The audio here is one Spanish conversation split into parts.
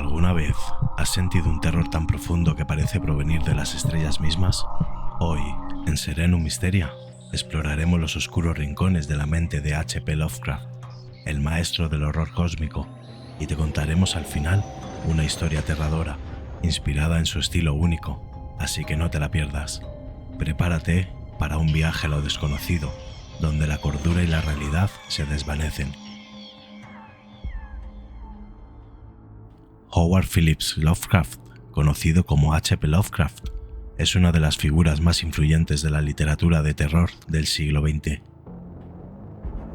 ¿Alguna vez has sentido un terror tan profundo que parece provenir de las estrellas mismas? Hoy, en Serenum Mysteria, exploraremos los oscuros rincones de la mente de H.P. Lovecraft, el maestro del horror cósmico, y te contaremos al final una historia aterradora, inspirada en su estilo único, así que no te la pierdas. Prepárate para un viaje a lo desconocido, donde la cordura y la realidad se desvanecen. Howard Phillips Lovecraft, conocido como H.P. Lovecraft, es una de las figuras más influyentes de la literatura de terror del siglo XX.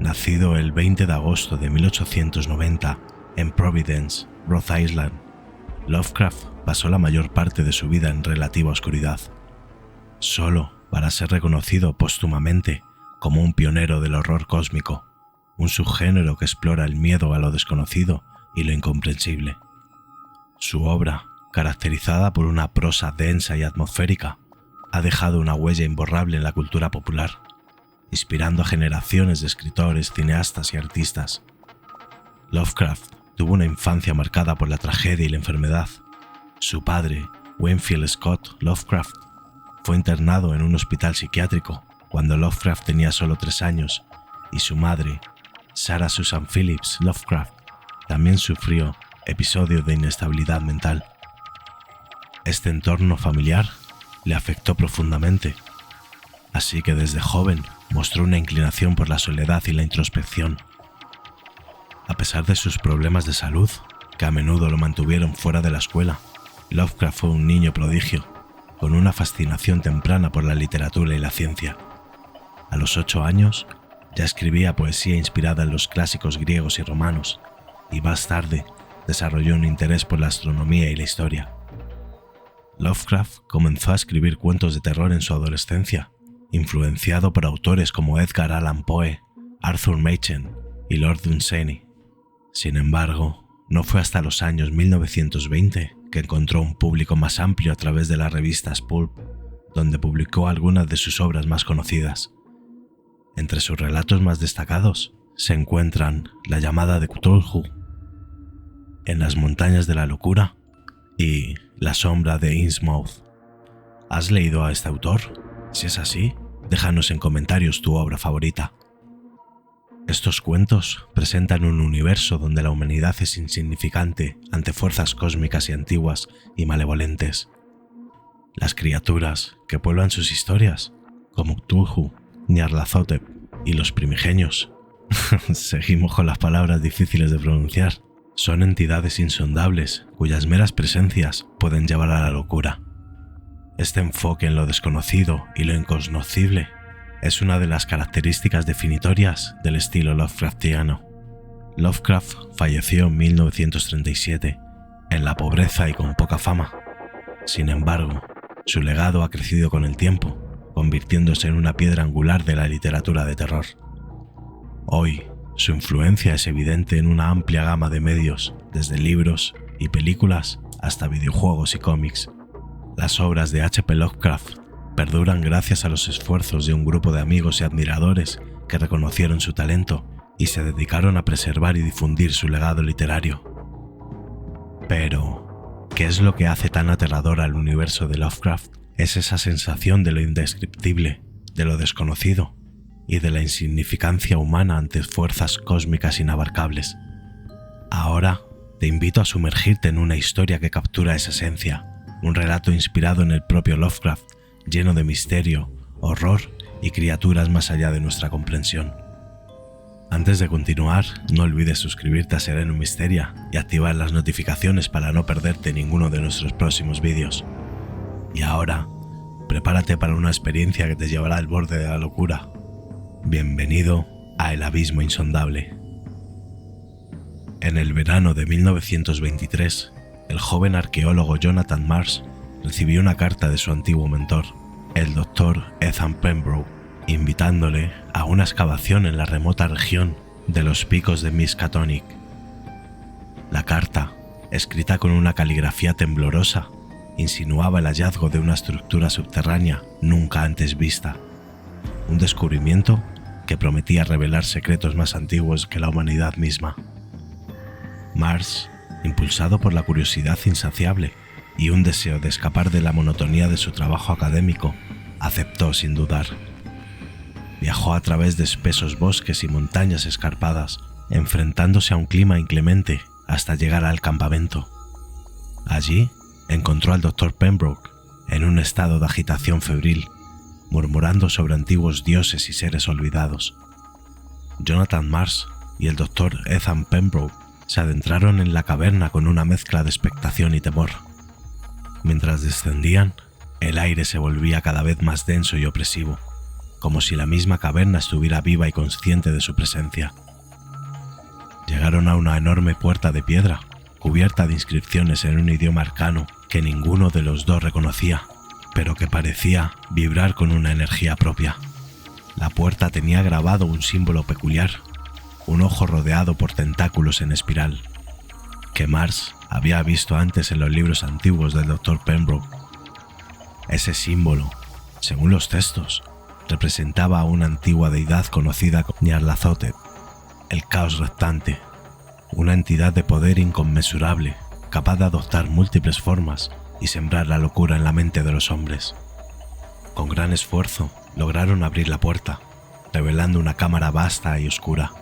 Nacido el 20 de agosto de 1890 en Providence, Rhode Island, Lovecraft pasó la mayor parte de su vida en relativa oscuridad, solo para ser reconocido póstumamente como un pionero del horror cósmico, un subgénero que explora el miedo a lo desconocido y lo incomprensible. Su obra, caracterizada por una prosa densa y atmosférica, ha dejado una huella imborrable en la cultura popular, inspirando a generaciones de escritores, cineastas y artistas. Lovecraft tuvo una infancia marcada por la tragedia y la enfermedad. Su padre, Winfield Scott Lovecraft, fue internado en un hospital psiquiátrico cuando Lovecraft tenía solo 3 años, y su madre, Sarah Susan Phillips Lovecraft, también sufrió episodios de inestabilidad mental. Este entorno familiar le afectó profundamente, así que desde joven mostró una inclinación por la soledad y la introspección. A pesar de sus problemas de salud, que a menudo lo mantuvieron fuera de la escuela, Lovecraft fue un niño prodigio, con una fascinación temprana por la literatura y la ciencia. A los 8 años, ya escribía poesía inspirada en los clásicos griegos y romanos, y más tarde desarrolló un interés por la astronomía y la historia. Lovecraft comenzó a escribir cuentos de terror en su adolescencia, influenciado por autores como Edgar Allan Poe, Arthur Machen y Lord Dunsany. Sin embargo, no fue hasta los años 1920 que encontró un público más amplio a través de las revistas pulp, donde publicó algunas de sus obras más conocidas. Entre sus relatos más destacados se encuentran La llamada de Cthulhu, En las montañas de la locura y La sombra de Innsmouth. ¿Has leído a este autor? Si es así, déjanos en comentarios tu obra favorita. Estos cuentos presentan un universo donde la humanidad es insignificante ante fuerzas cósmicas y antiguas y malevolentes. Las criaturas que pueblan sus historias, como Cthulhu, Nyarlathotep y los primigenios, seguimos con las palabras difíciles de pronunciar, son entidades insondables cuyas meras presencias pueden llevar a la locura. Este enfoque en lo desconocido y lo incognoscible es una de las características definitorias del estilo Lovecraftiano. Lovecraft falleció en 1937, en la pobreza y con poca fama. Sin embargo, su legado ha crecido con el tiempo, convirtiéndose en una piedra angular de la literatura de terror. Hoy, su influencia es evidente en una amplia gama de medios, desde libros y películas hasta videojuegos y cómics. Las obras de H.P. Lovecraft perduran gracias a los esfuerzos de un grupo de amigos y admiradores que reconocieron su talento y se dedicaron a preservar y difundir su legado literario. Pero, ¿qué es lo que hace tan aterrador al universo de Lovecraft? Es esa sensación de lo indescriptible, de lo desconocido y de la insignificancia humana ante fuerzas cósmicas inabarcables. Ahora te invito a sumergirte en una historia que captura esa esencia, un relato inspirado en el propio Lovecraft, lleno de misterio, horror y criaturas más allá de nuestra comprensión. Antes de continuar, no olvides suscribirte a Serenum Mysteria y activar las notificaciones para no perderte ninguno de nuestros próximos vídeos. Y ahora, prepárate para una experiencia que te llevará al borde de la locura. Bienvenido a El Abismo Insondable. En el verano de 1923, el joven arqueólogo Jonathan Mars recibió una carta de su antiguo mentor, el Dr. Ethan Pembroke, invitándole a una excavación en la remota región de los picos de Miskatonic. La carta, escrita con una caligrafía temblorosa, insinuaba el hallazgo de una estructura subterránea nunca antes vista, un descubrimiento que prometía revelar secretos más antiguos que la humanidad misma. Mars impulsado por la curiosidad insaciable y un deseo de escapar de la monotonía de su trabajo académico, aceptó sin dudar. Viajó a través de espesos bosques y montañas escarpadas, enfrentándose a un clima inclemente hasta llegar al campamento. Allí encontró al Dr. Pembroke en un estado de agitación febril, murmurando sobre antiguos dioses y seres olvidados. Jonathan Mars y el Dr. Ethan Pembroke se adentraron en la caverna con una mezcla de expectación y temor. Mientras descendían, el aire se volvía cada vez más denso y opresivo, como si la misma caverna estuviera viva y consciente de su presencia. Llegaron a una enorme puerta de piedra, cubierta de inscripciones en un idioma arcano que ninguno de los dos reconocía, pero que parecía vibrar con una energía propia. La puerta tenía grabado un símbolo peculiar, un ojo rodeado por tentáculos en espiral, que Mars había visto antes en los libros antiguos del Dr. Pembroke. Ese símbolo, según los textos, representaba a una antigua deidad conocida como Nyarlathotep, el caos reptante, una entidad de poder inconmensurable, capaz de adoptar múltiples formas y sembrar la locura en la mente de los hombres. Con gran esfuerzo lograron abrir la puerta, revelando una cámara vasta y oscura,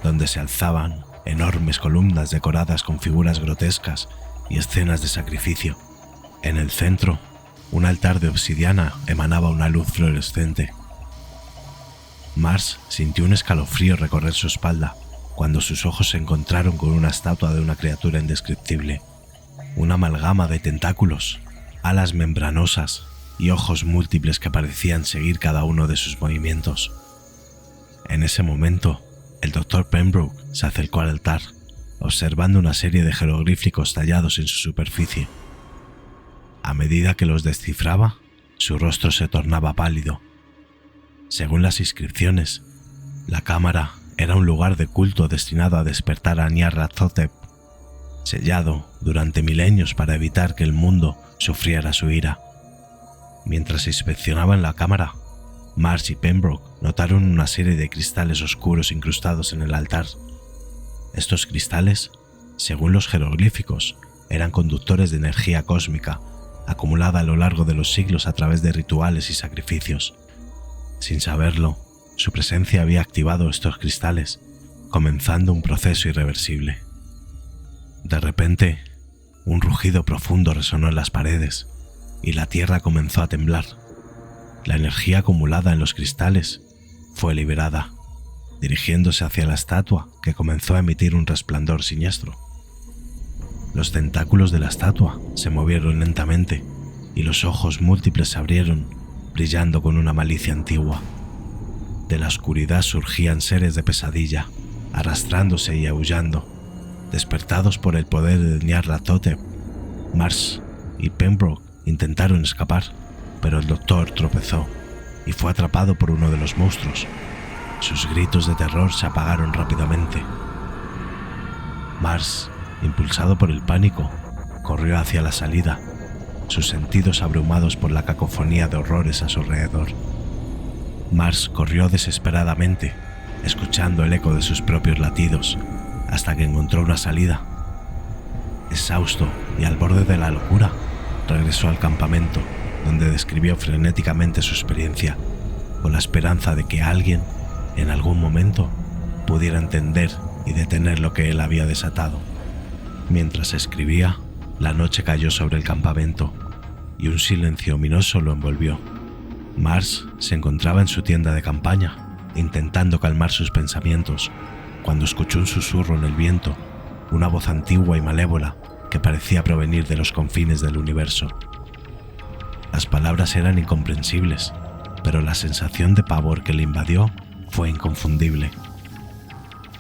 donde se alzaban enormes columnas decoradas con figuras grotescas y escenas de sacrificio. En el centro, un altar de obsidiana emanaba una luz fluorescente. Mars sintió un escalofrío recorrer su espalda cuando sus ojos se encontraron con una estatua de una criatura indescriptible, una amalgama de tentáculos, alas membranosas y ojos múltiples que parecían seguir cada uno de sus movimientos. En ese momento, el Dr. Pembroke se acercó al altar, observando una serie de jeroglíficos tallados en su superficie. A medida que los descifraba, su rostro se tornaba pálido. Según las inscripciones, la cámara era un lugar de culto destinado a despertar a Nyarlathotep, sellado durante milenios para evitar que el mundo sufriera su ira. Mientras inspeccionaban la cámara, Mars y Pembroke notaron una serie de cristales oscuros incrustados en el altar. Estos cristales, según los jeroglíficos, eran conductores de energía cósmica acumulada a lo largo de los siglos a través de rituales y sacrificios. Sin saberlo, su presencia había activado estos cristales, comenzando un proceso irreversible. De repente, un rugido profundo resonó en las paredes y la tierra comenzó a temblar. La energía acumulada en los cristales fue liberada, dirigiéndose hacia la estatua, que comenzó a emitir un resplandor siniestro. Los tentáculos de la estatua se movieron lentamente y los ojos múltiples se abrieron, brillando con una malicia antigua. De la oscuridad surgían seres de pesadilla, arrastrándose y aullando, despertados por el poder de Nyarlathotep. Mars y Pembroke intentaron escapar, pero el doctor tropezó y fue atrapado por uno de los monstruos. Sus gritos de terror se apagaron rápidamente. Mars, impulsado por el pánico, corrió hacia la salida, sus sentidos abrumados por la cacofonía de horrores a su alrededor. Mars corrió desesperadamente, escuchando el eco de sus propios latidos, hasta que encontró una salida. Exhausto y al borde de la locura, regresó al campamento, donde describió frenéticamente su experiencia, con la esperanza de que alguien, en algún momento, pudiera entender y detener lo que él había desatado. Mientras escribía, la noche cayó sobre el campamento y un silencio ominoso lo envolvió. Mars se encontraba en su tienda de campaña, intentando calmar sus pensamientos, cuando escuchó un susurro en el viento, una voz antigua y malévola que parecía provenir de los confines del universo. Las palabras eran incomprensibles, pero la sensación de pavor que le invadió fue inconfundible.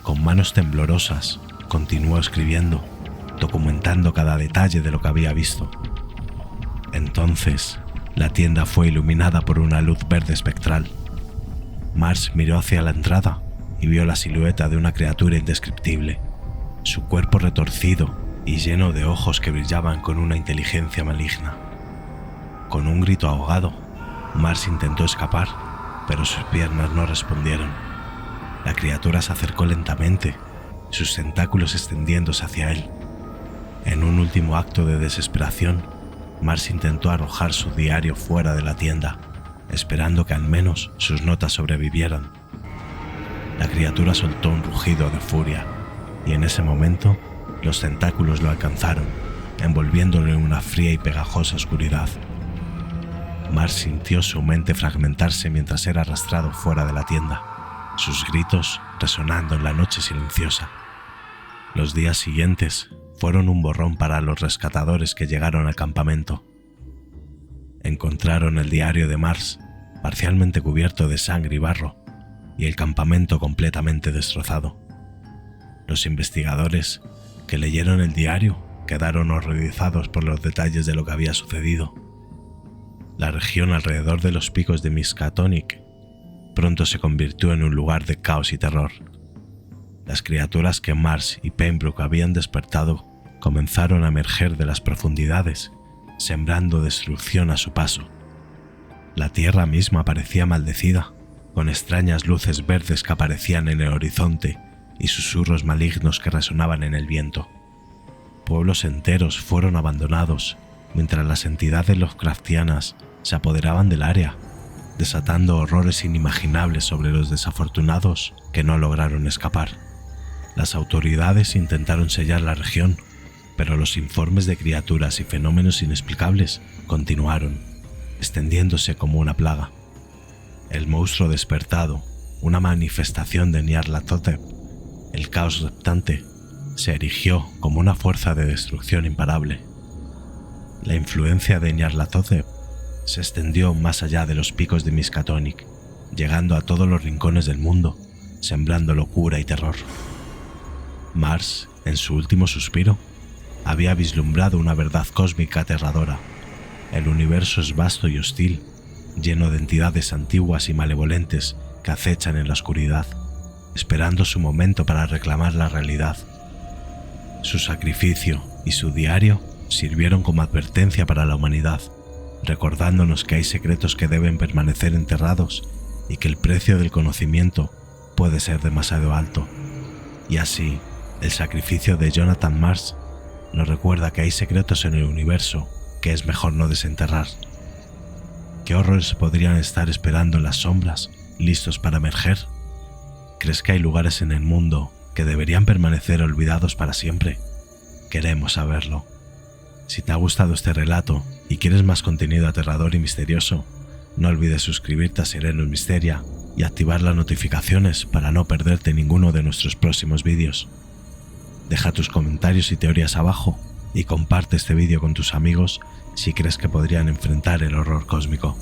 Con manos temblorosas, continuó escribiendo, documentando cada detalle de lo que había visto. Entonces, la tienda fue iluminada por una luz verde espectral. Mars miró hacia la entrada y vio la silueta de una criatura indescriptible, su cuerpo retorcido y lleno de ojos que brillaban con una inteligencia maligna. Con un grito ahogado, Mars intentó escapar, pero sus piernas no respondieron. La criatura se acercó lentamente, sus tentáculos extendiéndose hacia él. un último acto de desesperación, Mars intentó arrojar su diario fuera de la tienda, esperando que al menos sus notas sobrevivieran. La criatura soltó un rugido de furia, y en ese momento los tentáculos lo alcanzaron, envolviéndolo en una fría y pegajosa oscuridad. Mars sintió su mente fragmentarse mientras era arrastrado fuera de la tienda, sus gritos resonando en la noche silenciosa. Los días siguientes fueron un borrón para los rescatadores que llegaron al campamento. Encontraron el diario de Mars, parcialmente cubierto de sangre y barro, y el campamento completamente destrozado. Los investigadores que leyeron el diario quedaron horrorizados por los detalles de lo que había sucedido. La región alrededor de los picos de Miskatonic pronto se convirtió en un lugar de caos y terror. Las criaturas que Mars y Pembroke habían despertado comenzaron a emerger de las profundidades, sembrando destrucción a su paso. La tierra misma parecía maldecida, con extrañas luces verdes que aparecían en el horizonte y susurros malignos que resonaban en el viento. Pueblos enteros fueron abandonados, mientras las entidades Lovecraftianas se apoderaban del área, desatando horrores inimaginables sobre los desafortunados que no lograron escapar. Las autoridades intentaron sellar la región, pero los informes de criaturas y fenómenos inexplicables continuaron, extendiéndose como una plaga. El monstruo despertado, una manifestación de Nyarlathotep, el caos reptante, se erigió como una fuerza de destrucción imparable. La influencia de Nyarlathotep se extendió más allá de los picos de Miskatonic, llegando a todos los rincones del mundo, sembrando locura y terror. Mars, en su último suspiro, había vislumbrado una verdad cósmica aterradora. El universo es vasto y hostil, lleno de entidades antiguas y malevolentes que acechan en la oscuridad, esperando su momento para reclamar la realidad. Su sacrificio y su diario sirvieron como advertencia para la humanidad, recordándonos que hay secretos que deben permanecer enterrados y que el precio del conocimiento puede ser demasiado alto. Y así, el sacrificio de Jonathan Mars nos recuerda que hay secretos en el universo que es mejor no desenterrar. ¿Qué horrores podrían estar esperando en las sombras, listos para emerger? ¿Crees que hay lugares en el mundo que deberían permanecer olvidados para siempre? Queremos saberlo. Si te ha gustado este relato y quieres más contenido aterrador y misterioso, no olvides suscribirte a Sirenus Mysteria y activar las notificaciones para no perderte ninguno de nuestros próximos vídeos. Deja tus comentarios y teorías abajo y comparte este vídeo con tus amigos si crees que podrían enfrentar el horror cósmico.